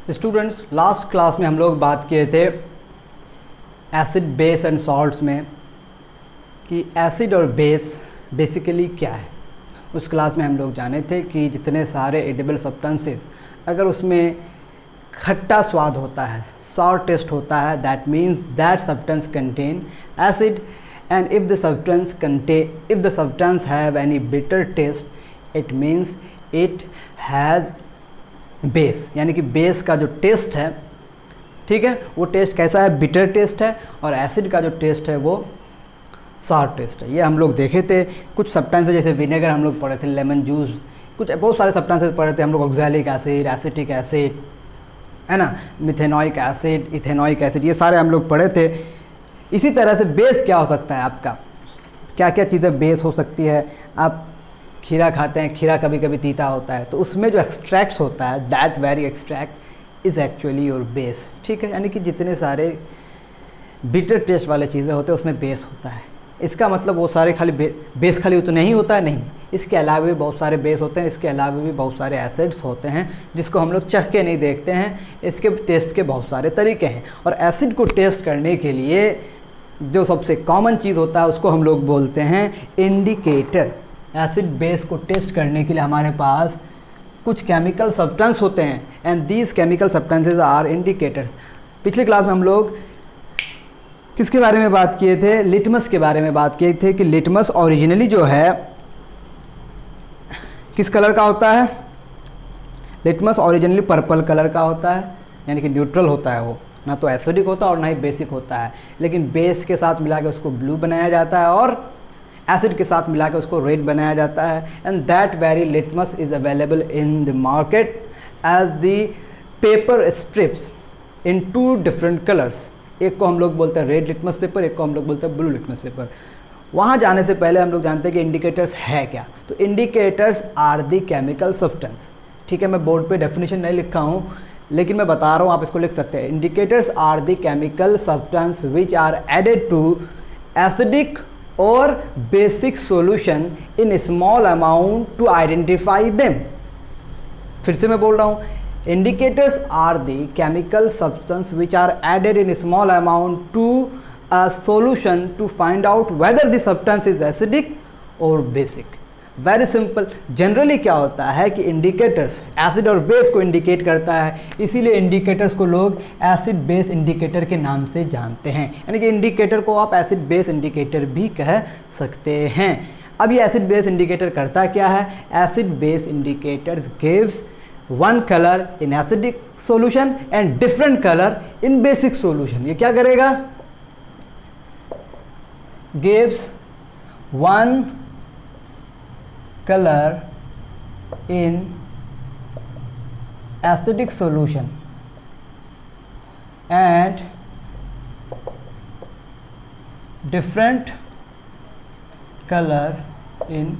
Students, last class में हम लोग बात किए थे एसिड बेस एंड सॉल्ट्स में कि एसिड और बेस बेसिकली क्या है। उस क्लास में हम लोग जाने थे कि जितने सारे एडिबल सब्सटेंसेस अगर उसमें खट्टा स्वाद होता है, सॉर टेस्ट होता है, that means that substance contain acid, and if the substance have any bitter taste it means it has base, यानी कि बेस का जो टेस्ट है, ठीक है, वो टेस्ट कैसा है, बिटर टेस्ट है, और एसिड का जो टेस्ट है वो सार टेस्ट है। ये हम लोग देखे थे। कुछ सब्सटेंसेस जैसे विनेगर हम लोग पढ़े थे, लेमन जूस, कुछ बहुत सारे सब्सटेंसेस पढ़े थे हम लोग, ऑक्सैलिक एसिड, एसिटिक एसिड, है ना, मिथेनोइक एसिड, इथेनोइक एसिड, ये सारे हम लोग पढ़े थे। इसी तरह से बेस क्या हो सकता है आपका, क्या क्या चीज़ें बेस हो सकती है। आप खीरा खाते हैं, खीरा कभी कभी तीता होता है, तो उसमें जो एक्सट्रैक्ट्स होता है, that very extract is actually your base, ठीक है। यानी कि जितने सारे बिटर टेस्ट वाले चीज़ें होते हैं उसमें बेस होता है। इसका मतलब वो सारे खाली बेस खाली तो नहीं होता है, नहीं, इसके अलावा भी बहुत सारे बेस होते हैं, इसके अलावा भी बहुत सारे एसिड्स होते हैं जिसको हम लोग चख के नहीं देखते हैं। इसके टेस्ट के बहुत सारे तरीके हैं, और एसिड को टेस्ट करने के लिए जो सबसे कॉमन चीज़ होता है उसको हम लोग बोलते हैं इंडिकेटर। एसिड बेस को टेस्ट करने के लिए हमारे पास कुछ केमिकल सब्सटेंस होते हैं, and these chemical substances are indicators. पिछली क्लास में हम लोग किसके बारे में बात किए थे, लिटमस के बारे में बात किए थे कि लिटमस ओरिजिनली जो है किस कलर का होता है, लिटमस ओरिजिनली पर्पल कलर का होता है, यानी कि न्यूट्रल होता है, वो ना तो एसिडिक होता है और ना ही बेसिक होता है, लेकिन बेस के साथ मिला के उसको ब्लू बनाया जाता है और एसिड के साथ मिला के उसको रेड बनाया जाता है। And that very litmus is available in the market as the paper strips in 2 different colours. एक को हम लोग बोलते हैं रेड लिटमस पेपर, एक को हम लोग बोलते हैं ब्लू लिटमस पेपर। वहाँ जाने से पहले हम लोग जानते हैं कि इंडिकेटर्स है क्या। तो indicators are the chemical substance, ठीक है। मैं बोर्ड पे डेफिनेशन नहीं लिखा हूँ, लेकिन मैं बता रहा हूँ, आप इसको लिख सकते हैं। Indicators are the chemical substance which are added to acidic और basic solution in small amount to identify them. फिर से मैं बोल रहा हूँ, indicators are the chemical substance which are added in a small amount to a solution to find out whether the substance is acidic or basic। very simple। generally क्या होता है कि indicators acid और base को indicate करता है, इसीलिए indicators को लोग acid base indicator के नाम से जानते हैं। यानी कि indicator को आप acid base indicator भी कह सकते हैं। अब ये acid base indicator करता क्या है, acid base indicators gives one color in acidic solution and different color in basic solution। ये क्या करेगा, gives one color in acidic solution and different color in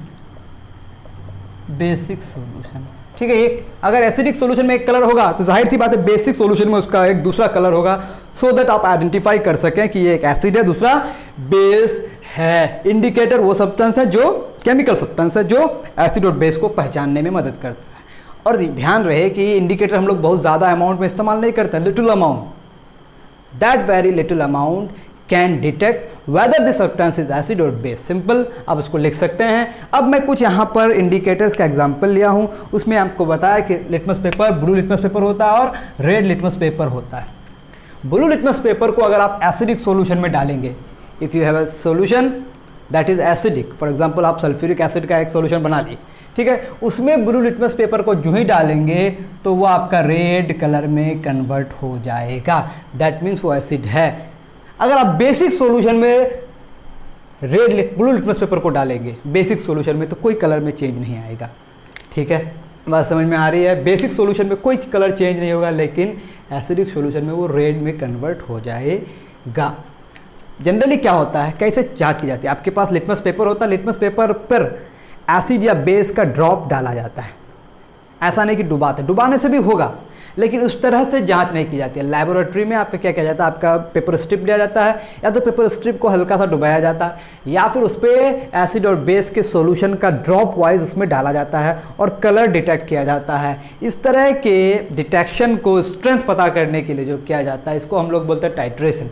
basic solution, ठीक है। एक अगर एसिडिक सॉल्यूशन में एक कलर होगा तो जाहिर सी बात है बेसिक सॉल्यूशन में उसका एक दूसरा कलर होगा, सो दैट आप आइडेंटिफाई कर सकें कि ये एक एसिड है, दूसरा बेस है। इंडिकेटर वो सब्सटेंस है, जो केमिकल सब्सटेंस है, जो एसिड और बेस को पहचानने में मदद करता है। और ध्यान रहे कि इंडिकेटर हम लोग बहुत ज़्यादा अमाउंट में इस्तेमाल नहीं करते, little amount, that very little amount can detect whether the substance is acid or base। Simple, आप उसको लिख सकते हैं। अब मैं कुछ यहाँ पर इंडिकेटर्स का एग्जांपल लिया हूँ, उसमें आपको बताया कि litmus paper, blue litmus paper होता है और रेड लिटमस पेपर होता है। ब्लू लिटमस पेपर को अगर आप एसिडिक सॉल्यूशन में डालेंगे, if you have a solution that is acidic, for example आप सल्फ्यूरिक एसिड का एक सॉल्यूशन बना ली, ठीक है, उसमें ब्लू लिटमस पेपर को जो ही डालेंगे तो वो आपका रेड कलर में कन्वर्ट हो जाएगा, दैट मीन्स वो एसिड है। अगर आप बेसिक सॉल्यूशन में ब्लू लिटमस पेपर को डालेंगे बेसिक सॉल्यूशन में, तो कोई कलर में चेंज नहीं आएगा, ठीक है, बात समझ में आ रही है। बेसिक सॉल्यूशन में कोई कलर चेंज नहीं होगा, लेकिन एसिडिक सॉल्यूशन में वो रेड में कन्वर्ट हो जाएगा। जनरली क्या होता है, कैसे जांच की जाती है, आपके पास लिटमस पेपर होता है, लिटमस पेपर पर एसिड या बेस का ड्रॉप डाला जाता है। ऐसा नहीं कि डुबाते, डुबाने से भी होगा, लेकिन उस तरह से जांच नहीं की जाती है। लैबोरेटरी में आपका क्या किया जाता है, आपका पेपर स्ट्रिप लिया जाता है, या तो पेपर स्ट्रिप को हल्का सा डुबाया जाता है या फिर उस पर एसिड और बेस के सॉल्यूशन का ड्रॉप वाइज उसमें डाला जाता है और कलर डिटेक्ट किया जाता है। इस तरह के डिटेक्शन को स्ट्रेंथ पता करने के लिए जो किया जाता है इसको हम लोग बोलते हैं टाइट्रेशन।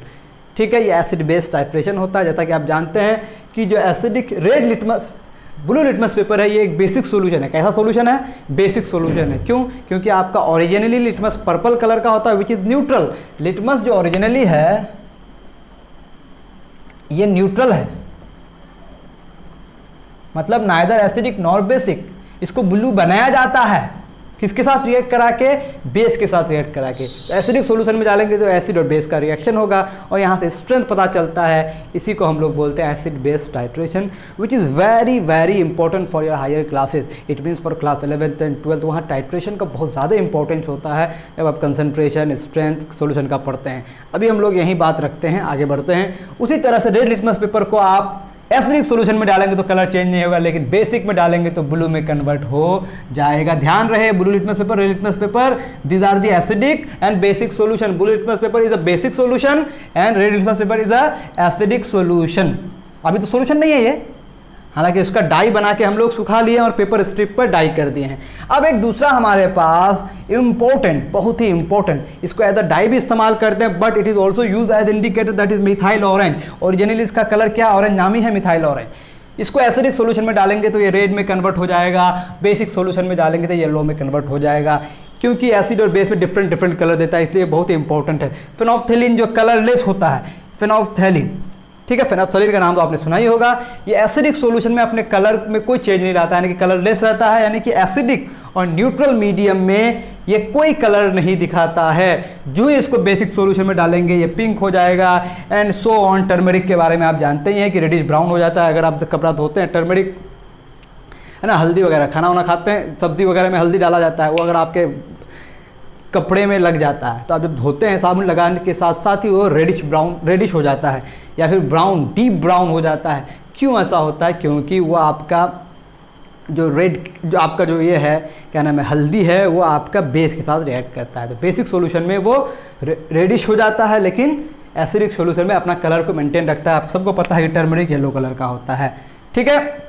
ठीक है, ये एसिड बेस टाइट्रेशन होता है। जैसा कि आप जानते हैं कि जो acidic red litmus blue litmus paper है ये एक बेसिक सॉल्यूशन है। कैसा सॉल्यूशन है? बेसिक सॉल्यूशन है। क्यों? क्योंकि आपका ओरिजिनली लिटमस पर्पल कलर का होता है विच इज न्यूट्रल। लिटमस जो ओरिजिनली है ये न्यूट्रल है, मतलब नाइदर एसिडिक नॉर बेसिक। इसको ब्लू बनाया जाता है किसके साथ रिएक्ट करा के? बेस के साथ रिएक्ट करा के। तो एसिडिक सॉल्यूशन में डालेंगे तो एसिड और बेस का रिएक्शन होगा और यहाँ से स्ट्रेंथ पता चलता है। इसी को हम लोग बोलते हैं acid base titration, which is very very important for your higher classes. It means for class 11th and 12th वहाँ टाइट्रेशन का बहुत ज़्यादा इंपॉर्टेंस होता है जब आप कंसनट्रेशन स्ट्रेंथ सॉल्यूशन का पढ़ते हैं। अभी हम लोग यही बात रखते हैं, आगे बढ़ते हैं। उसी तरह से रेड लिटमस पेपर को आप एसिडिक सॉल्यूशन में डालेंगे तो कलर चेंज नहीं होगा, लेकिन बेसिक में डालेंगे तो ब्लू में कन्वर्ट हो जाएगा। ध्यान रहे, blue litmus paper, red litmus paper, these are the acidic and basic solution. Blue litmus paper is a basic solution and red litmus paper is a acidic solution. अभी तो सॉल्यूशन नहीं है ये, हालांकि उसका डाई बना के हम लोग सुखा लिए और पेपर स्ट्रिप पर डाई कर दिए हैं। अब एक दूसरा हमारे पास इंपॉर्टेंट, बहुत ही इंपॉर्टेंट, इसको एज अ डाई भी इस्तेमाल करते हैं but it is also use as indicator, that is methyl orange. Originally इसका कलर क्या? ऑरेंज नाम ही है, मिथाइल ऑरेंज। इसको एसिडिक सॉल्यूशन में डालेंगे तो ये रेड में कन्वर्ट हो जाएगा, बेसिक सॉल्यूशन में डालेंगे तो येलो में कन्वर्ट हो जाएगा। क्योंकि एसिड और बेस में डिफरेंट डिफरेंट कलर देता है, इसलिए बहुत ही इंपॉर्टेंट है। फेनोल्फथेलिन जो कलरलेस होता है, फेनोल्फथेलिन, ठीक है, फेनोल्फथेलिन का नाम तो आपने सुना ही होगा। ये एसिडिक सॉल्यूशन में अपने कलर में कोई चेंज नहीं लाता, यानी कि कलरलेस रहता है, यानी कि एसिडिक और न्यूट्रल मीडियम में ये कोई कलर नहीं दिखाता है। जो ही इसको बेसिक सॉल्यूशन में डालेंगे ये पिंक हो जाएगा एंड सो ऑन। टर्मरिक के बारे में आप जानते ही हैं कि रेडिश ब्राउन हो जाता है अगर आप कपड़ा धोते हैं। टर्मरिक है ना, हल्दी वगैरह, खाना वाना खाते हैं, सब्जी वगैरह में हल्दी डाला जाता है, वो अगर आपके कपड़े में लग जाता है तो आप जब धोते हैं साबुन लगाने के साथ साथ ही वो रेडिश हो जाता है या फिर ब्राउन, डीप ब्राउन हो जाता है। क्यों ऐसा होता है? क्योंकि वो आपका जो आपका जो ये है क्या नाम है, हल्दी है, वो आपका बेस के साथ रिएक्ट करता है। तो बेसिक सॉल्यूशन में वो रेडिश हो जाता है, लेकिन एसिडिक सॉल्यूशन में अपना कलर को मेंटेन रखता है। आप सबको पता है कि टर्मरिक येलो कलर का होता है, ठीक है,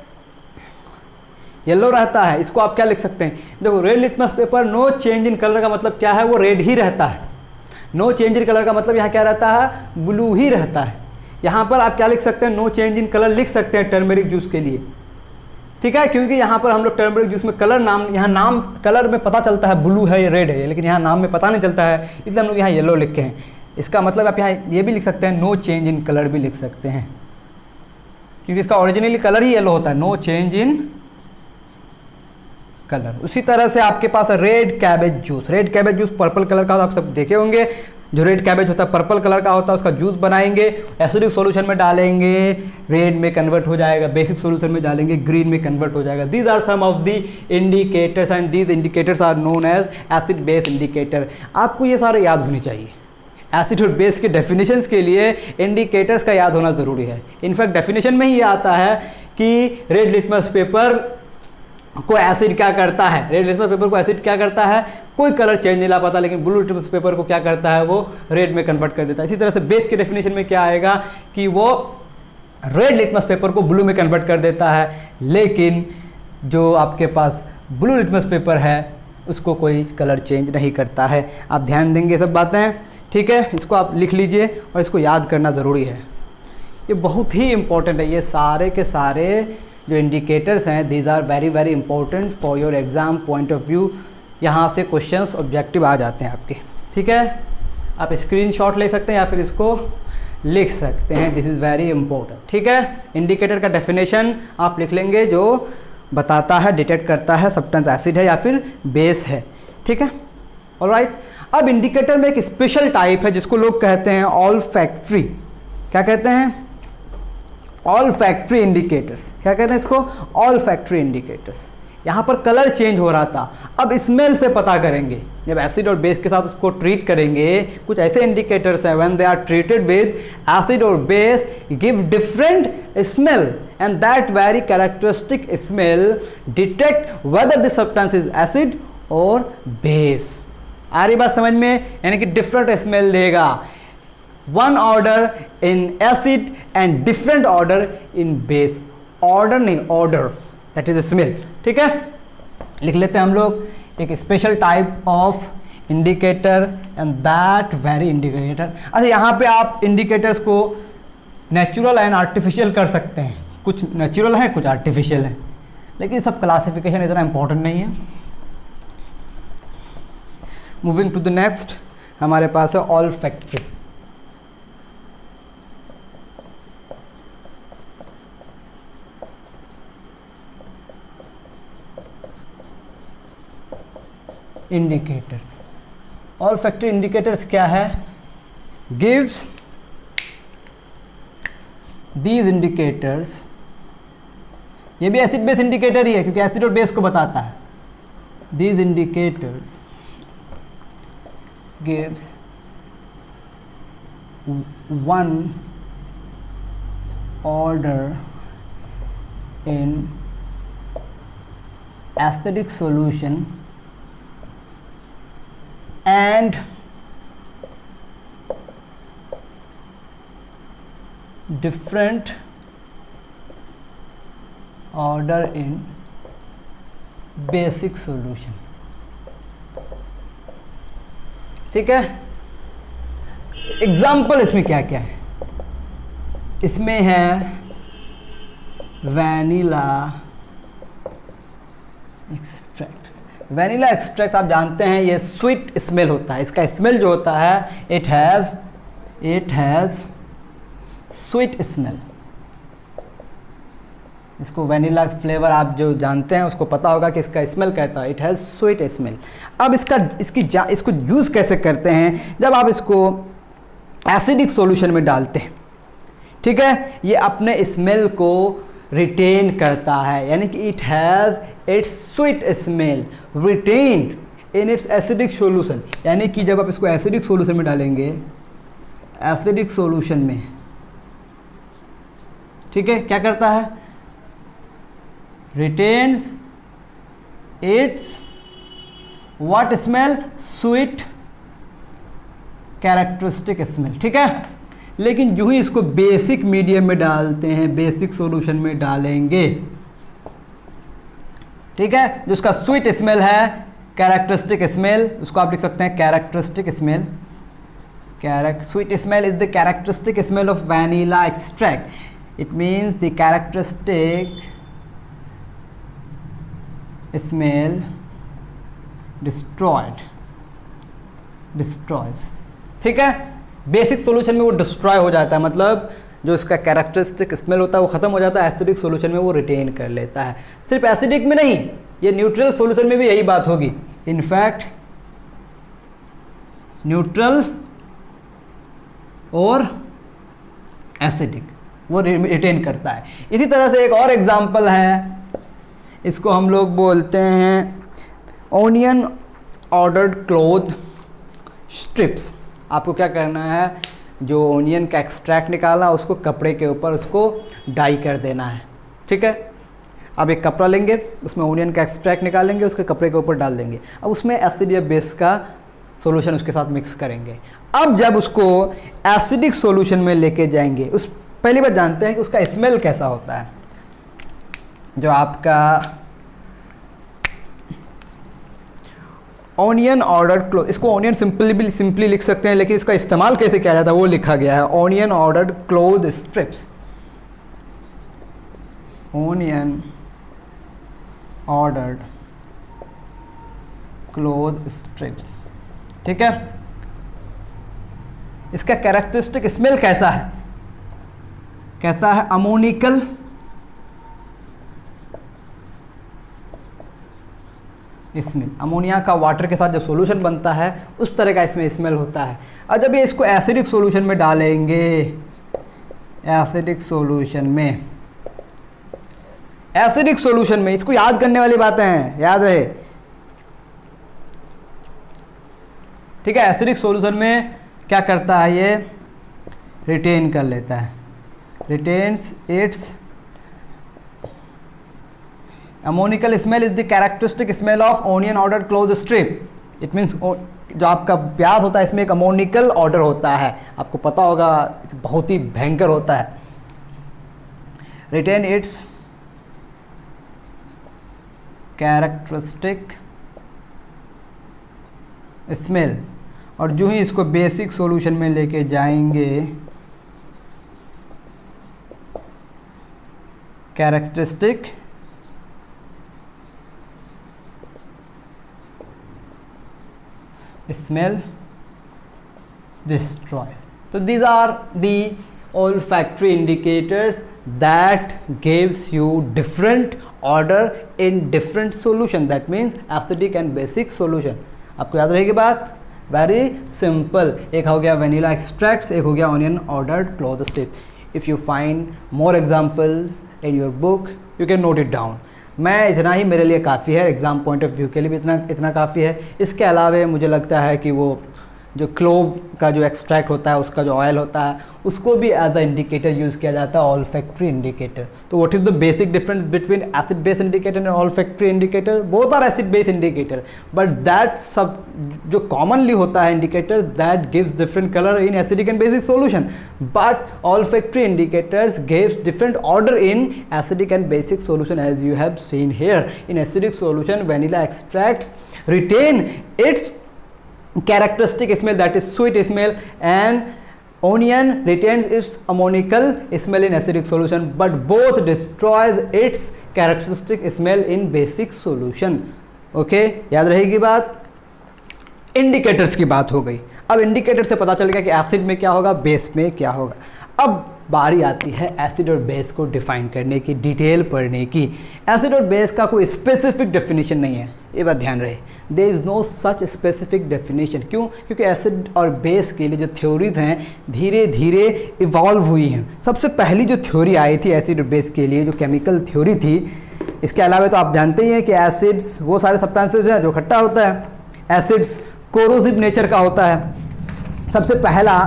येलो रहता है। इसको आप क्या लिख सकते हैं? देखो, red litmus paper, no change in colour का मतलब क्या है? वो रेड ही रहता है। नो चेंज इन कलर का मतलब यहाँ क्या रहता है? ब्लू ही रहता है। यहाँ पर आप क्या लिख सकते हैं? नो चेंज इन कलर लिख सकते हैं टर्मरिक जूस के लिए, ठीक है, क्योंकि यहाँ पर हम लोग टर्मरिक जूस में कलर नाम, यहाँ नाम कलर में पता चलता है ब्लू है या रेड है, लेकिन यहाँ नाम में पता नहीं चलता है, इसलिए हम लोग यहाँ येलो लिखे हैं। इसका मतलब आप यहाँ ये भी लिख सकते हैं, नो चेंज इन कलर भी लिख सकते हैं, क्योंकि इसका ओरिजिनली कलर ही येलो होता है, नो चेंज इन कलर। उसी तरह से आपके पास red cabbage juice. Red cabbage juice purple colour का आप सब देखे होंगे। जो रेड कैबेज होता है पर्पल कलर का होता है, उसका जूस बनाएंगे, एसिडिक सॉल्यूशन में डालेंगे, रेड में कन्वर्ट हो जाएगा, बेसिक सॉल्यूशन में डालेंगे, ग्रीन में कन्वर्ट हो जाएगा। These are some of the indicators and these indicators are known as acid base indicator. आपको ये सारे याद होने चाहिए। एसिड और बेस के डेफिनेशंस के लिए इंडिकेटर्स का याद होना ज़रूरी है। इनफैक्ट डेफिनेशन में ही आता है कि रेड लिटमस पेपर को एसिड क्या करता है, रेड लिटमस पेपर को एसिड क्या करता है? कोई कलर चेंज नहीं ला पाता, लेकिन ब्लू लिटमस पेपर को क्या करता है? वो रेड में कन्वर्ट कर देता है। इसी तरह से बेस के डेफिनेशन में क्या आएगा कि वो रेड लिटमस पेपर को ब्लू में कन्वर्ट कर देता है, लेकिन जो आपके पास ब्लू लिटमस पेपर है उसको कोई कलर चेंज नहीं करता है। आप ध्यान देंगे सब बातें, ठीक है, इसको आप लिख लीजिए और इसको याद करना ज़रूरी है। ये बहुत ही इंपॉर्टेंट है। ये सारे के सारे जो इंडिकेटर्स हैं, these are very very important for your exam point of view. यहाँ से क्वेश्चंस ऑब्जेक्टिव आ जाते हैं आपके, ठीक है। आप स्क्रीनशॉट ले सकते हैं या फिर इसको लिख सकते हैं, दिस इज़ वेरी इंपॉर्टेंट, ठीक है। इंडिकेटर का डेफिनेशन आप लिख लेंगे, जो बताता है, डिटेक्ट करता है सब्सटेंस एसिड है या फिर बेस है, ठीक है, ऑलराइट। अब इंडिकेटर में एक स्पेशल टाइप है जिसको लोग कहते हैं ऑल्फैक्टरी। क्या कहते हैं? Olfactory indicators. क्या कहते हैं इसको? Olfactory indicators. यहाँ पर कलर चेंज हो रहा था, अब स्मेल से पता करेंगे। जब एसिड और बेस के साथ उसको ट्रीट करेंगे, कुछ ऐसे इंडिकेटर्स हैं, when they are treated with acid और base give different smell and that very characteristic smell detect whether the substance is acid और बेस। आ रही बात समझ में? यानी कि डिफरेंट स्मेल देगा। One odour in acid and different odour in base. Order नहीं, ऑर्डर, दैट इज स्मेल। ठीक है, लिख लेते हैं हम लोग एक special type of indicator and that very indicator. अच्छा, यहाँ पे आप इंडिकेटर्स को नेचुरल एंड आर्टिफिशियल कर सकते हैं, कुछ नेचुरल है कुछ आर्टिफिशियल है, लेकिन सब क्लासिफिकेशन इतना इंपॉर्टेंट नहीं है। मूविंग टू द नेक्स्ट, हमारे पास है ऑल्फैक्टरी। इंडिकेटर्स। ऑल्फैक्टरी इंडिकेटर्स क्या है? गिव्स दीज इंडिकेटर्स, ये भी एसिड बेस इंडिकेटर ही है क्योंकि एसिड और बेस को बताता है। These indicators gives one odour in acidic solution and different order in basic solution। ठीक है, एग्जाम्पल इसमें क्या क्या है? इसमें है वैनिला एक्सट्रैक्ट। वैनिला एक्सट्रैक्ट आप जानते हैं ये स्वीट स्मेल होता है। इसका स्मेल जो होता है इट हैज़ स्वीट स्मेल। इसको वैनिला फ्लेवर आप जो जानते हैं उसको पता होगा कि इसका स्मेल कहता है, इट हैज़ स्वीट स्मेल। अब इसको यूज़ कैसे करते हैं? जब आप इसको एसिडिक सॉल्यूशन में डालते हैं, ठीक है, ये अपने स्मेल को रिटेन करता है, यानी कि it has its sweet smell retained in its acidic solution. यानी कि जब आप इसको एसिडिक सॉल्यूशन में डालेंगे, एसिडिक सॉल्यूशन में, ठीक है, क्या करता है? Retains it's what smell? Sweet characteristic smell. ठीक है, लेकिन जो ही इसको बेसिक मीडियम में डालते हैं, बेसिक सॉल्यूशन में डालेंगे, ठीक है, जो उसका स्वीट स्मेल है, कैरेक्टरिस्टिक स्मेल, उसको आप लिख सकते हैं characteristic smell. Sweet smell is the characteristic smell of vanilla extract. It means the characteristic smell destroys. ठीक है, बेसिक सॉल्यूशन में वो डिस्ट्रॉय हो जाता है, मतलब जो इसका कैरेक्टरिस्टिक स्मेल होता है वो ख़त्म हो जाता है, एसिडिक सॉल्यूशन में वो रिटेन कर लेता है। सिर्फ एसिडिक में नहीं, ये न्यूट्रल सॉल्यूशन में भी यही बात होगी। इनफैक्ट न्यूट्रल और एसिडिक वो रिटेन करता है। इसी तरह से एक और एग्जांपल है, इसको हम लोग बोलते हैं ओनियन ऑर्डर्ड क्लोथ स्ट्रिप्स। आपको क्या करना है? जो ओनियन का एक्सट्रैक्ट निकालना, उसको कपड़े के ऊपर उसको डाई कर देना है। ठीक है, अब एक कपड़ा लेंगे, उसमें ओनियन का एक्सट्रैक्ट निकालेंगे, उसके कपड़े के ऊपर डाल देंगे। अब उसमें एसिड या बेस का सॉल्यूशन उसके साथ मिक्स करेंगे। अब जब उसको एसिडिक सॉल्यूशन में लेके जाएंगे, उस पहली बात जानते हैं कि उसका स्मेल कैसा होता है। जो आपका ऑनियन ऑर्डर्ड क्लोथ, इसको ऑनियन सिंपली लिख सकते हैं, लेकिन इसका इस्तेमाल कैसे किया जाता है वो लिखा गया है। Onion ordered cloth strips, onion ordered cloth strips. ठीक है, इसका कैरेक्टरिस्टिक स्मेल कैसा है? कैसा है? Ammoniacal smell. अमोनिया का वाटर के साथ जब सॉल्यूशन बनता है उस तरह का इसमें स्मेल होता है। और जब ये इसको एसिडिक सॉल्यूशन में डालेंगे, एसिडिक सॉल्यूशन में, एसिडिक सॉल्यूशन में, इसको याद करने वाली बातें हैं, याद रहे। ठीक है, एसिडिक सॉल्यूशन में क्या करता है? ये रिटेन कर लेता है, retains it's ammonical smell is the characteristic smell of onion ordered cloth strip. It means जो आपका ब्याज होता है इसमें एक अमोनिकल ऑर्डर होता है, आपको पता होगा, बहुत ही भयंकर होता है। रिटेन इट्स कैरेक्टरिस्टिक स्मेल, और जो ही इसको बेसिक सॉल्यूशन में लेके जाएंगे characteristic smell destroys. So these are the olfactory indicators that gives you different order in different solution, that means acidic and basic solution. आपको याद रहेगी बात, वेरी सिंपल। एक हो गया वनीला एक्सट्रैक्ट्स, एक हो गया ऑनियन ऑर्डर्ड क्लोरोसिप। If you find more examples in your book you can note it down. मैं इतना ही मेरे लिए काफ़ी है, एग्ज़ाम पॉइंट ऑफ व्यू के लिए भी इतना काफ़ी है। इसके अलावा मुझे लगता है कि वो जो क्लोव का जो एक्सट्रैक्ट होता है, उसका जो ऑयल होता है, उसको भी एज अ इंडिकेटर यूज़ किया जाता है, ऑल्फैक्टरी इंडिकेटर। तो what is the basic difference between acid base indicator and olfactory indicator? Both are acid base indicator, but that सब जो कॉमनली होता है indicator that gives different colour in acidic and basic solution, but olfactory indicators gives different odour in acidic and basic solution as you have seen here. In acidic solution vanilla extracts retain its characteristic smell, that is sweet smell, and onion retains its ammonical smell in acidic solution, but both destroys its characteristic smell in basic solution. Okay, याद रहेगी बात। Indicators की बात हो गई। अब indicator से पता चल गया कि एसिड में क्या होगा, बेस में क्या होगा। अब बारी आती है एसिड और बेस को डिफाइन करने की, डिटेल पढ़ने की। एसिड और बेस का कोई स्पेसिफिक डेफिनेशन नहीं है, ये बात ध्यान रहे। There is no such specific definition. क्यों? क्योंकि एसिड और बेस के लिए जो थ्योरीज हैं धीरे धीरे इवॉल्व हुई हैं। सबसे पहली जो थ्योरी आई थी एसिड और बेस के लिए, जो केमिकल थ्योरी थी, इसके अलावा तो आप जानते ही हैं कि एसिड्स वो सारे सब्सटेंसेस हैं जो खट्टा होता है। एसिड्स कोरोसिव नेचर का होता है। सबसे पहला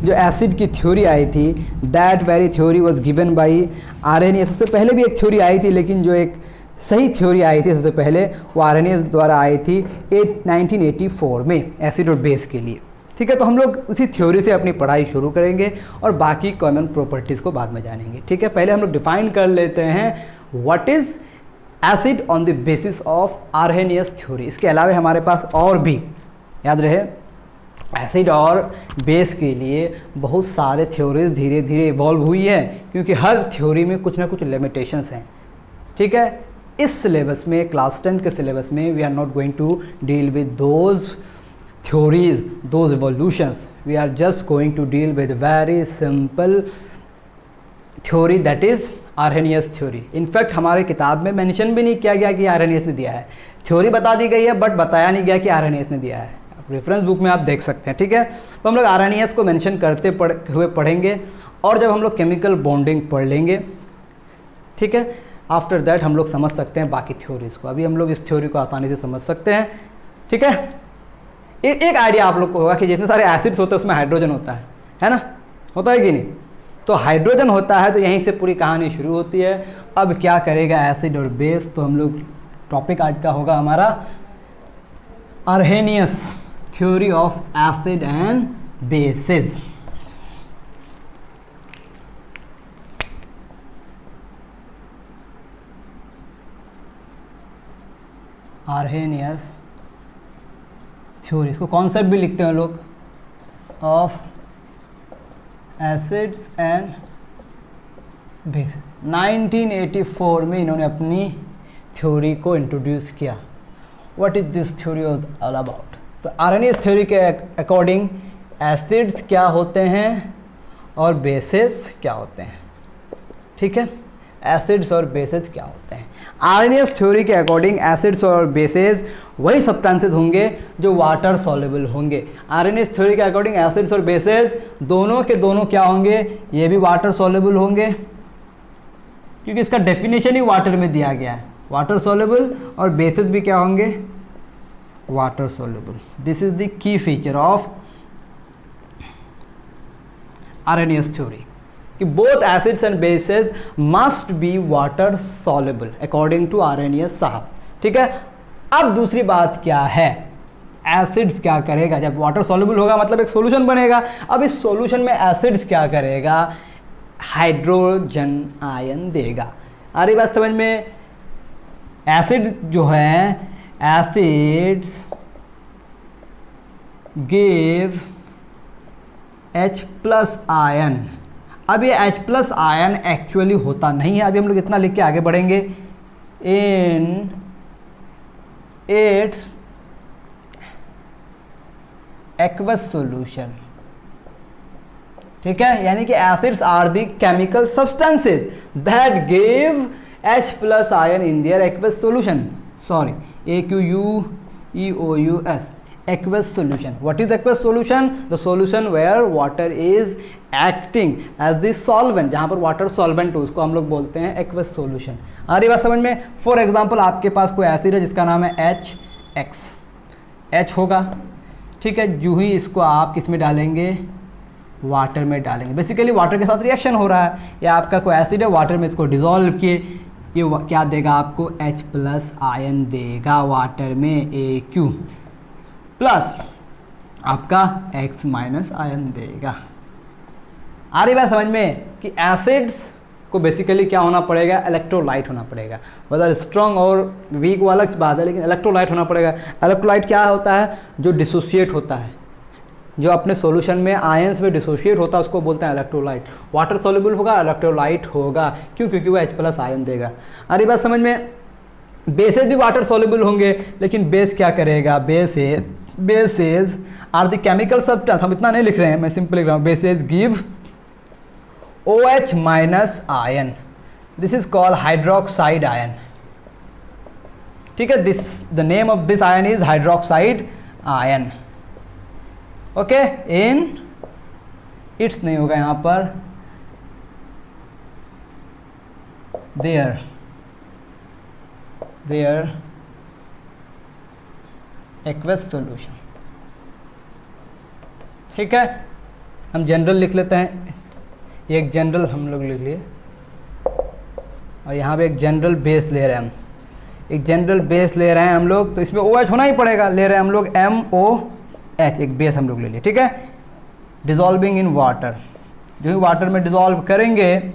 जो एसिड की थ्योरी आई थी, that very theory was given by Arrhenius. उससे पहले भी एक थ्योरी आई थी, लेकिन जो एक सही थ्योरी आई थी सबसे पहले वो आर्हेनियस द्वारा आई थी 1984 में एसिड और बेस के लिए। ठीक है, तो हम लोग उसी थ्योरी से अपनी पढ़ाई शुरू करेंगे और बाकी कॉमन प्रॉपर्टीज़ को बाद में जानेंगे। ठीक है, पहले हम लोग डिफाइन कर लेते हैं what is acid on the basis of Arrhenius theory. इसके अलावा हमारे पास और भी, याद रहे, एसिड और बेस के लिए बहुत सारे थ्योरीज धीरे धीरे इवॉल्व हुई है, क्योंकि हर थ्योरी में कुछ ना कुछ लिमिटेशंस हैं। ठीक है, इस सिलेबस में, क्लास 10 के सिलेबस में, we are not going to deal with those theories, those evolutions. We are just going to deal with very simple theory, that is Arrhenius theory. In fact हमारे किताब में मेंशन भी नहीं किया गया कि आर्हेनियस ने दिया है। थ्योरी बता दी गई है, बट बताया नहीं गया कि आर्हेनियस ने दिया है। रेफरेंस बुक में आप देख सकते हैं। ठीक है, तो हम लोग आर्हेनियस को मेंशन करते हुए पढ़ेंगे, और जब हम लोग केमिकल बॉन्डिंग पढ़ लेंगे, ठीक है, आफ्टर दैट हम लोग समझ सकते हैं बाकी थ्योरीज को। अभी हम लोग इस थ्योरी को आसानी से समझ सकते हैं। ठीक है, एक आइडिया आप लोग को होगा कि जितने सारे एसिड्स होते हैं उसमें हाइड्रोजन होता है ना? होता है कि नहीं? तो हाइड्रोजन होता है, तो यहीं से पूरी कहानी शुरू होती है। अब क्या करेगा एसिड और बेस? तो हम लोग टॉपिक आज का होगा हमारा Arrhenius theory of acid and bases. Arrhenius theory, इसको कॉन्सेप्ट भी लिखते हैं लोग, ऑफ एसिड्स एंड बेसिस। 1984 में इन्होंने अपनी थ्योरी को इंट्रोड्यूस किया। What is this theory all about? तो आर्हेनियस थ्योरी के अकॉर्डिंग एसिड्स क्या होते हैं और बेसिस क्या होते हैं। ठीक है, एसिड्स और बेसिस क्या होते हैं। आर्हेनियस थ्योरी के अकॉर्डिंग एसिड्स और बेसिस वही सब्सटेंसेस होंगे जो वाटर सॉल्युबल होंगे। आर्हेनियस थ्योरी के अकॉर्डिंग एसिड्स और बेसिस दोनों के दोनों क्या होंगे? ये भी वाटर सॉल्युबल होंगे, क्योंकि इसका डेफिनेशन ही वाटर में दिया गया है। वाटर सॉल्युबल और बेसिस भी क्या होंगे? Water soluble. This is the key feature of Arrhenius theory कि both acids and bases must be water soluble according to Arrhenius साहब। ठीक है, अब दूसरी बात क्या है? एसिड्स क्या करेगा, जब वाटर सॉल्युबल होगा मतलब एक सॉल्यूशन बनेगा। अब इस सॉल्यूशन में एसिड्स क्या करेगा, हाइड्रोजन आयन देगा। आ रही बात समझ में? एसिड जो है, एसिड्स गिव H+ आयन। अब ये H+ आयन एक्चुअली होता नहीं है, अभी हम लोग इतना लिख के आगे बढ़ेंगे। इन इट्स एक्वस सॉल्यूशन, ठीक है, यानी कि acids are the chemical substances that give H+ ion in their aqueous solution. Sorry, AQUEOUS, aqueous solution. What is aqueous solution? The solution where water is acting as the solvent, जहाँ पर water solvent हो उसको हम लोग बोलते हैं aqueous solution। आ रही बात समझ में? फॉर एग्जाम्पल आपके पास कोई एसिड है जिसका नाम है HX, H होगा, ठीक है, जो ही इसको आप किस में डालेंगे, वाटर में डालेंगे। बेसिकली वाटर के साथ रिएक्शन हो रहा है, या आपका कोई एसिड है, वाटर में इसको डिजोल्व किए, ये क्या देगा आपको, H+ आयन देगा वाटर में, AQ प्लस आपका X- आयन देगा। आ रही बात समझ में कि एसिड्स को बेसिकली क्या होना पड़ेगा, इलेक्ट्रोलाइट होना पड़ेगा। वैसे स्ट्रॉन्ग और वीक वो अलग बात है, लेकिन इलेक्ट्रोलाइट होना पड़ेगा। इलेक्ट्रोलाइट क्या होता है, जो डिसोशिएट होता है, जो अपने सॉल्यूशन में आयंस में डिसोशिएट होता है उसको बोलते हैं इलेक्ट्रोलाइट। वाटर सॉल्युबल होगा, इलेक्ट्रोलाइट होगा, क्यों, क्योंकि वो H+ आयन देगा। आ रही बात समझ में? बेसेस भी वाटर सॉल्युबल होंगे, लेकिन बेस क्या करेगा, bases are the chemical substance. हम इतना नहीं लिख रहे हैं, मैं सिंपल लिख रहा हूँ, bases give OH- ion, this is called hydroxide ion, ठीक है, this the name of this ion is hydroxide ion. Okay, in its नहीं होगा यहाँ पर, देयर एक्वस सॉल्यूशन, ठीक है। हम जनरल लिख लेते हैं, ये एक जनरल हम लोग लिख लिए, और यहाँ पे एक जनरल बेस ले रहे हैं हम, एक जनरल बेस ले रहे हैं हम लोग, तो इसमें OH होना ही पड़ेगा, ले रहे हैं हम लोग MOH, एक बेस हम लोग ले लिए, ठीक है। डिजॉल्विंग इन वाटर, जो ही वाटर में डिजॉल्व करेंगे,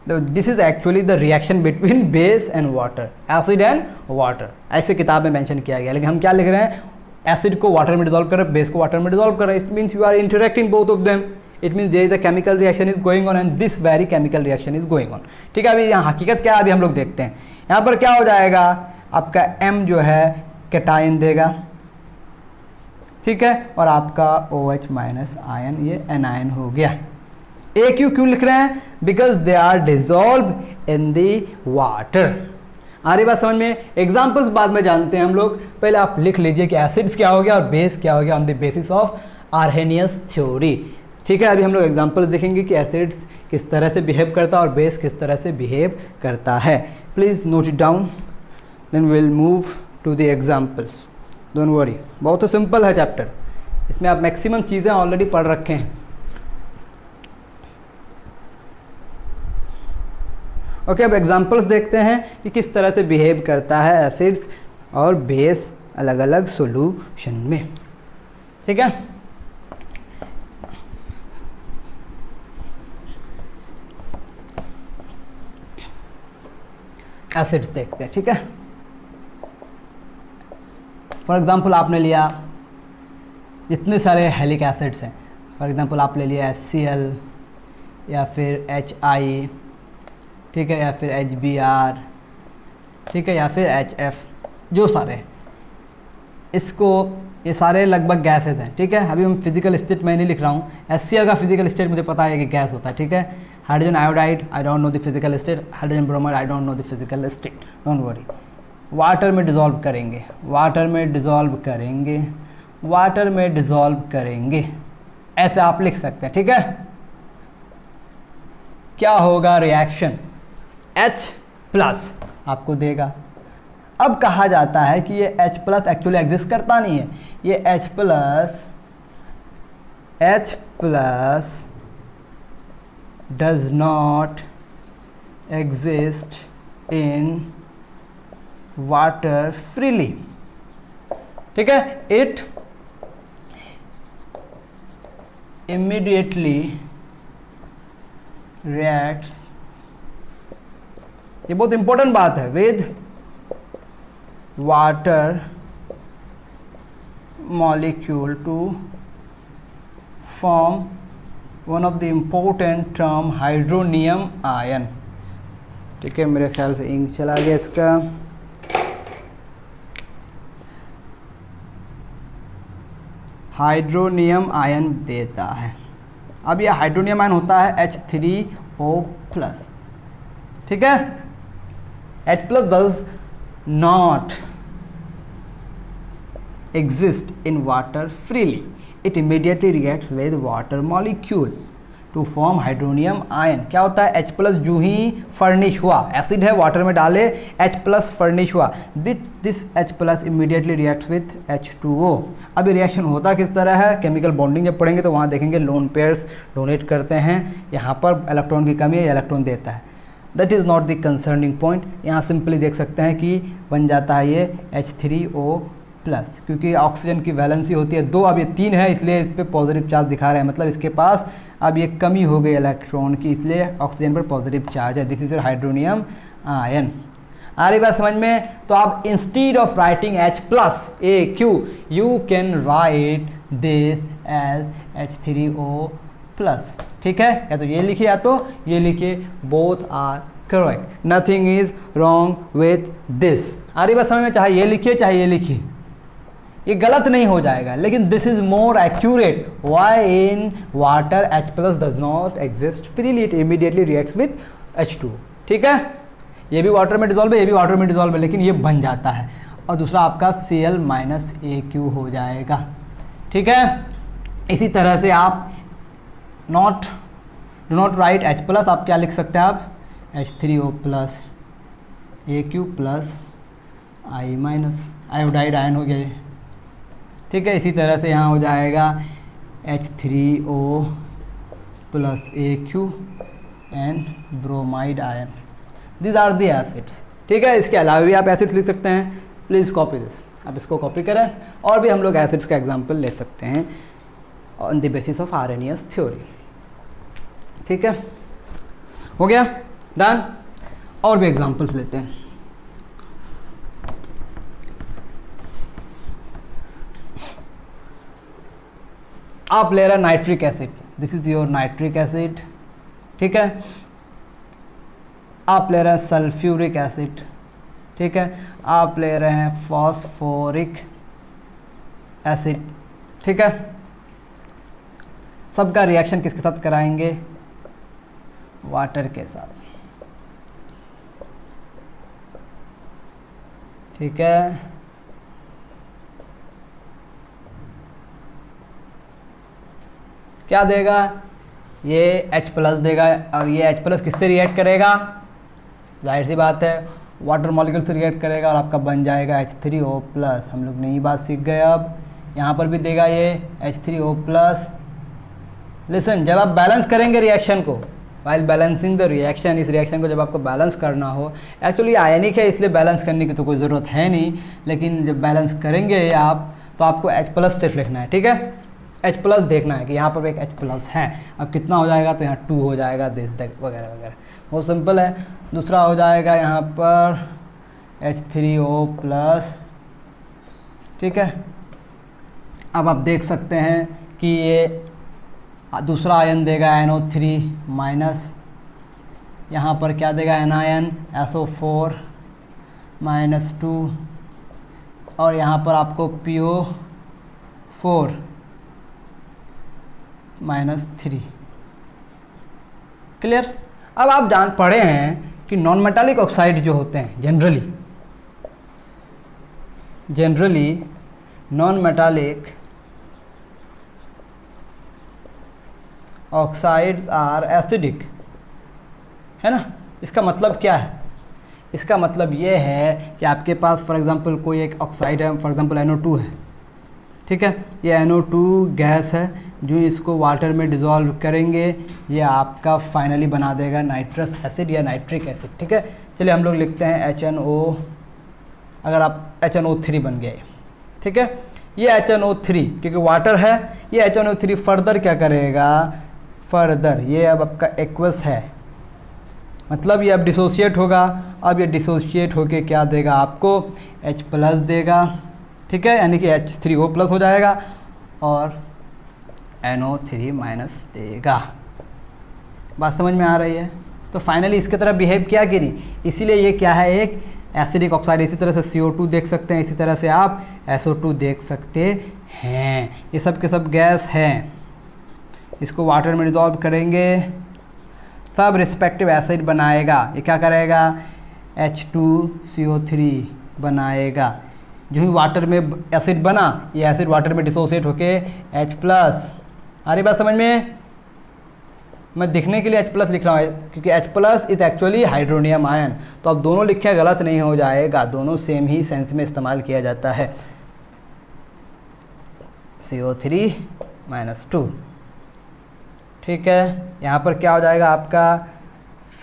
this is actually the reaction between base and water, acid and water, ऐसे किताब में मेंशन किया गया। लेकिन हम क्या लिख रहे हैं, एसिड को वाटर में डिजॉल्व कर रहे हैं, बेस को वाटर में डिजॉल्व कर रहे हैं। It means you are interacting both of them, it means there is a chemical reaction is going on and this very chemical reaction is going on, ठीक है। अभी यहाँ हकीकत क्या है अभी हम लोग देखते हैं। यहाँ पर क्या हो जाएगा, आपका M जो है कैटायन देगा, ठीक है, और आपका OH- आयन, ये एनायन हो गया। AQ क्यों लिख रहे हैं, because they are dissolve in the water. आ रही बात समझ में? एग्जाम्पल्स बाद में जानते हैं हम लोग, पहले आप लिख लीजिए कि एसिड्स क्या हो गया और बेस क्या हो गया on the basis of Arrhenius theory, ठीक है। अभी हम लोग एग्जाम्पल्स देखेंगे कि एसिड्स किस तरह से बिहेव करता है और बेस किस तरह से बिहेव करता है। Please note it down, then will move to the examples, don't worry. बहुत ही सिंपल है चैप्टर, इसमें आप मैक्सिमम चीज़ें ऑलरेडी पढ़ रखे हैं। ओके, अब एग्जांपल्स देखते हैं कि किस तरह से बिहेव करता है एसिड्स और बेस अलग अलग सॉल्यूशन में, ठीक है। एसिड्स देखते हैं, ठीक है। फॉर एग्जांपल आपने लिया जितने सारे हेलिक एसिड्स हैं, फॉर एग्जांपल आप ले लिया HCl या फिर HI, ठीक है, या फिर HBr, ठीक है, या फिर HF, जो सारे इसको, ये सारे लगभग गैसेज हैं, ठीक है। अभी हम फिजिकल स्टेट मैं नहीं लिख रहा हूँ, HCl का फिजिकल स्टेट मुझे पता है कि गैस होता है, ठीक है। Hydrogen iodide, I don't know the physical state, hydrogen bromide, I don't know the physical state, don't worry. Water में डिजॉल्व करेंगे, वाटर में डिजॉल्व करेंगे, वाटर में डिजॉल्व करेंगे, ऐसे आप लिख सकते हैं, ठीक है। क्या होगा रिएक्शन, H+ आपको देगा। अब कहा जाता है कि ये H+ एक्चुअली एग्जिस्ट करता नहीं है, ये H+ does not exist in water freely, ठीक है, इट इमीडिएटली रिएक्ट्स, ये बहुत इंपॉर्टेंट बात है, with water molecule to form one of the important term hydronium ion. ठीक है, मेरे ख्याल से इंक चला गया इसका। हाइड्रोनियम आयन देता है। अब यह हाइड्रोनियम आयन होता है H3O+। ठीक है, H+ does not exist in water freely. It immediately reacts with water molecule to form hydronium ion। क्या होता है, H+ जो ही फर्निश हुआ, एसिड है वाटर में डाले, H+ फर्निश हुआ, this H+ immediately reacts with H2O। अब ये रिएक्शन होता किस तरह है, केमिकल बॉन्डिंग जब पढ़ेंगे तो वहाँ देखेंगे लोन पेयर्स डोनेट करते हैं, यहाँ पर इलेक्ट्रॉन की कमी है, ये इलेक्ट्रॉन देता है। That is not the concerning point. यहाँ सिंपली देख सकते हैं कि बन जाता है ये H3O+, क्योंकि ऑक्सीजन की वैलेंसी होती है 2, अब ये 3 है, इसलिए इस पर पॉजिटिव चार्ज दिखा रहे हैं, मतलब इसके पास अब ये कमी हो गई इलेक्ट्रॉन की, इसलिए ऑक्सीजन पर पॉजिटिव चार्ज है। This is your hydronium ion. आ रही बात समझ में? तो आप instead of writing H+AQ you can write this as H3O+। ठीक है, या तो ये लिखिए या तो ये लिखिए, both are correct, nothing is wrong with this. आ रही बात समझ में? चाहे ये लिखिए चाहे ये लिखिए, ये गलत नहीं हो जाएगा, लेकिन this is more accurate. Why in water H+ does not exist freely, it immediately reacts with H2। ठीक है, ये भी वाटर में डिजॉल्व है, ये भी वाटर में डिजॉल्व है, लेकिन ये बन जाता है। और दूसरा आपका Cl-AQ हो जाएगा। ठीक है, इसी तरह से आप डू नॉट राइट H+, आप क्या लिख सकते हैं, आप H3O+, AQ+ I-, iodide ion हो गया ये। ठीक है, इसी तरह से यहाँ हो जाएगा H3O+ AQ and bromide ion. This are the acids. ठीक है, इसके अलावा भी आप एसिड्स लिख सकते हैं। प्लीज़ कॉपी दिस, आप इसको कॉपी करें। और भी हम लोग एसिड्स का एग्जाम्पल ले सकते हैं on the basis of Arrhenius theory. ठीक है, हो गया, डन। और भी एग्जाम्पल्स लेते हैं। आप ले रहे हैं nitric acid, this is your nitric acid. ठीक है, आप ले रहे हैं सल्फ्यूरिक एसिड। ठीक है, आप ले रहे हैं फॉस्फोरिक एसिड। ठीक है, सबका रिएक्शन किसके साथ कराएंगे, वाटर के साथ। ठीक है, क्या देगा, ये H+ देगा, और ये H+ किससे रिएक्ट करेगा, जाहिर सी बात है वाटर मॉलिक्यूल से रिएक्ट करेगा, और आपका बन जाएगा H3O+। हम लोग नई बात सीख गए। अब यहाँ पर भी देगा ये H3O+। लिसन, जब आप बैलेंस करेंगे रिएक्शन को, वाइल बैलेंसिंग द रिएक्शन, इस रिएक्शन को जब आपको बैलेंस करना हो, एक्चुअली आयनिक है इसलिए बैलेंस करने की तो कोई ज़रूरत है नहीं, लेकिन जब बैलेंस करेंगे आप तो आपको H+ सिर्फ लिखना है। ठीक है, H+ देखना है कि यहाँ पर एक H+ है। अब कितना हो जाएगा, तो यहाँ 2 हो जाएगा, दिस वगैरह वगैरह, बहुत सिंपल है। दूसरा हो जाएगा यहाँ पर H3O+। ठीक है, अब आप देख सकते हैं कि ये दूसरा आयन देगा NO3-, यहाँ पर क्या देगा एनायन SO4-2, और यहाँ पर आपको PO4-3। क्लियर? अब आप जान पढ़े हैं कि नॉन मेटालिक ऑक्साइड जो होते हैं generally non metallic oxides are acidic, है ना। इसका मतलब क्या है, इसका मतलब ये है कि आपके पास फॉर एग्जांपल कोई एक ऑक्साइड है, फॉर एग्जांपल NO2 है। ठीक है, ये NO2 गैस है, जो इसको वाटर में डिज़ोल्व करेंगे ये आपका फाइनली बना देगा नाइट्रस एसिड या नाइट्रिक एसिड। ठीक है, चलिए हम लोग लिखते हैं HNO, अगर आप HNO3 बन गया ठीक है। ये HNO3 क्योंकि वाटर है, ये HNO3 फर्दर क्या करेगा, फर्दर ये अब आपका एक्वस है, मतलब ये अब डिसोशिएट होगा। अब ये डिसोशिएट होके क्या देगा आपको, H+ देगा, ठीक है, यानी कि H3O+ हो जाएगा और NO3- देगा। बात समझ में आ रही है। तो फाइनली इसके तरह बिहेव किया कि नहीं, इसीलिए ये क्या है, एक एसिडिक ऑक्साइड। इसी तरह से CO2 देख सकते हैं, इसी तरह से आप SO2 देख सकते हैं। ये सब के सब गैस हैं, इसको वाटर में डिज़ोल्व करेंगे तब रिस्पेक्टिव एसिड बनाएगा। ये क्या करेगा, H2CO3 बनाएगा। जो ही वाटर में एसिड बना, ये एसिड वाटर में डिसोसिएट होके H+। आ रही बात समझ में। मैं दिखने के लिए H+ लिख रहा हूँ क्योंकि H+ is actually hydronium ion. तो अब दोनों लिखे गलत नहीं हो जाएगा, दोनों सेम ही सेंस में इस्तेमाल किया जाता है। CO3-2, ठीक है। यहाँ पर क्या हो जाएगा आपका,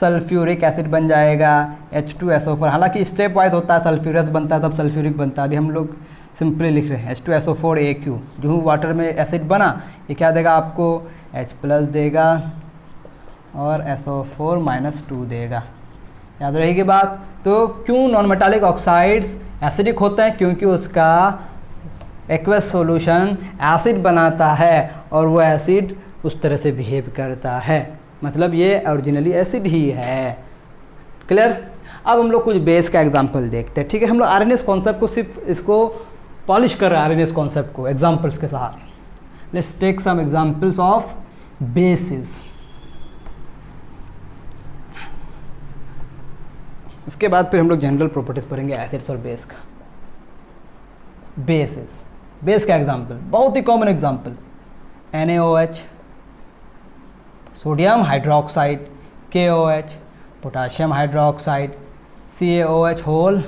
सल्फ्यूरिक एसिड बन जाएगा H2SO4। हालांकि स्टेप वाइज होता है, सल्फ्यूरस बनता है तब सल्फ्यूरिक बनता है। अभी हम लोग सिंपली लिख रहे हैं H2SO4AQ। जो वाटर में एसिड बना, ये क्या देगा आपको, H+ देगा और SO4-2 देगा। याद रहेगी बात। तो क्यों नॉन मेटालिक ऑक्साइड्स एसिडिक होते हैं, क्योंकि उसका एक्वस सॉल्यूशन एसिड बनाता है और वो एसिड उस तरह से बिहेव करता है, मतलब ये ओरिजिनली एसिड ही है। क्लियर। अब हम लोग कुछ बेस का एग्जांपल देखते हैं, ठीक है। हम लोग आरएनएस कॉन्सेप्ट को सिर्फ इसको पॉलिश कर रहे हैं, आरएनएस कॉन्सेप्ट को एग्जांपल्स के सहारे। Let's take some examples of bases. उसके बाद फिर हम लोग जनरल प्रॉपर्टीज पढ़ेंगे एसिड्स और बेस का। बेसिस, बेस का एग्जांपल बहुत ही common example, NaOH, sodium hydroxide, KOH, potassium hydroxide, CaOH2,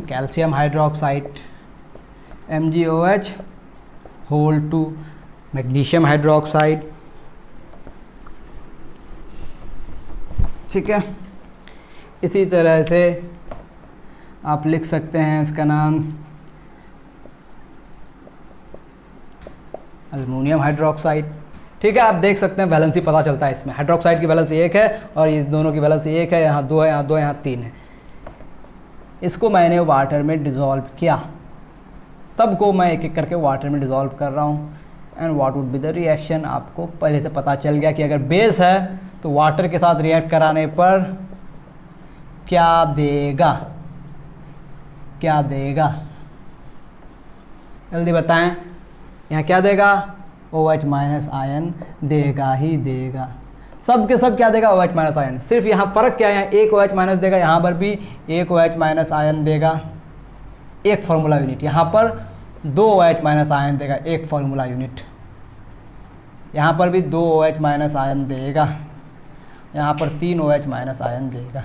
calcium hydroxide, MgOH2, magnesium hydroxide, ठीक है। इसी तरह से आप लिख सकते हैं, इसका नाम अल्युमिनियम हाइड्रोक्साइड, ठीक है। आप देख सकते हैं वैलेंसी पता चलता है इसमें, हाइड्रोक्साइड की वैलेंसी 1 है और ये दोनों की वैलेंसी 1 है, यहाँ 2 है, यहाँ 2 है, यहाँ 3 है। इसको मैंने वाटर में डिज़ोल्व किया, तब को मैं एक एक करके वाटर में डिज़ोल्व कर रहा हूँ। And what would be the reaction, आपको पहले से पता चल गया कि अगर बेस है तो वाटर के साथ रिएक्ट कराने पर क्या देगा, क्या देगा, जल्दी बताएं। यहाँ क्या देगा, OH- आयन देगा ही देगा, सब के सब क्या देगा, OH- आयन। सिर्फ यहाँ फ़र्क क्या है, यहाँ एक OH- देगा, यहाँ पर भी एक OH- आयन देगा, एक फार्मूला यूनिट। यहाँ पर 2 OH- आयन देगा, एक फार्मूला यूनिट। यहाँ पर भी 2 OH- आयन देगा, यहाँ पर 3 OH- आयन देगा।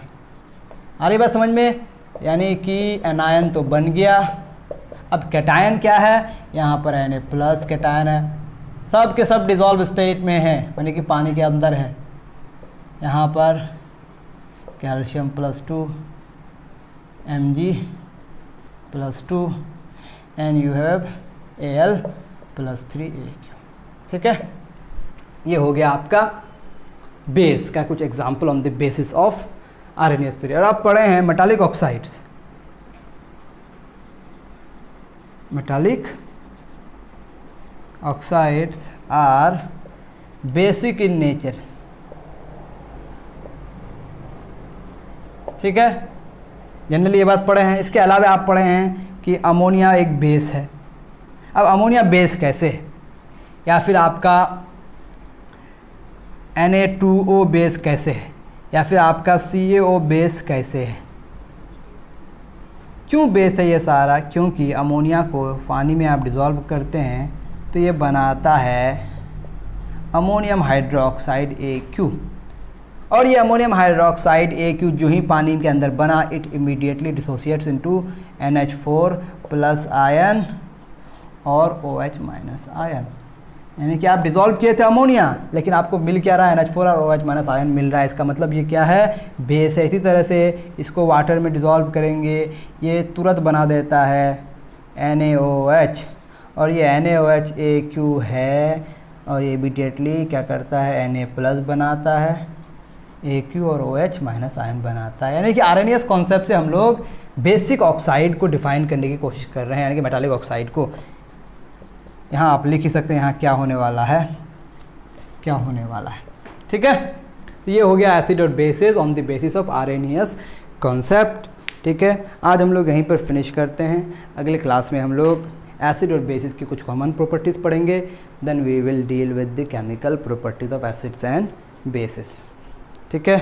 आ रही बात समझ में। यानी कि एनायन तो बन गया। अब कैटायन क्या है, यहाँ पर Na+ कैटायन है, सब के सब डिज़ोल्व स्टेट में है, यानी कि पानी के अंदर है। यहाँ पर calcium +2 Mg+2 and you have Al+3AQ, ठीक है। ये हो गया आपका बेस का कुछ example on the basis of Arrhenius theory. और आप पढ़े हैं metallic oxides. Metallic oxides are basic in nature, ठीक है। जनरली ये बात पढ़े हैं। इसके अलावा आप पढ़े हैं कि अमोनिया एक बेस है। अब अमोनिया बेस कैसे है, या फिर आपका Na2O बेस कैसे है, या फिर आपका CaO बेस कैसे है। क्यों बेस है ये सारा, क्योंकि अमोनिया को पानी में आप डिज़ोल्व करते हैं तो ये बनाता है अमोनियम हाइड्रोक्साइड AQ, और ये अमोनियम हाइड्रोक्साइड AQ जो ही पानी के अंदर बना, it immediately dissociates into NH4+ ion और OH- आयन। यानी कि आप डिज़ोल्व किए थे अमोनिया, लेकिन आपको मिल क्या रहा है, NH4 और OH- आयन मिल रहा है। इसका मतलब ये क्या है, बेस है। इसी तरह से इसको वाटर में डिज़ोल्व करेंगे, ये तुरंत बना देता है NaOH, और ये NaOH AQ है और ये इमीडिएटली क्या करता है, Na+ बनाता है, AQ और OH माइनस आयन बनाता है। यानी कि आरएनएस कॉन्सेप्ट से हम लोग बेसिक ऑक्साइड को डिफाइन करने की कोशिश कर रहे हैं, यानी कि मेटालिक ऑक्साइड को। यहाँ आप लिख ही सकते हैं यहाँ क्या होने वाला है, क्या होने वाला है, ठीक है। तो ये हो गया एसिड और basis on the basis of RNS concept, ठीक है। आज हम लोग यहीं पर फिनिश करते हैं। अगले क्लास में हम लोग एसिड और बेसिस की कुछ कॉमन प्रॉपर्टीज़ पढ़ेंगे, then we will deal with the chemical properties of acids and bases, ठीक है।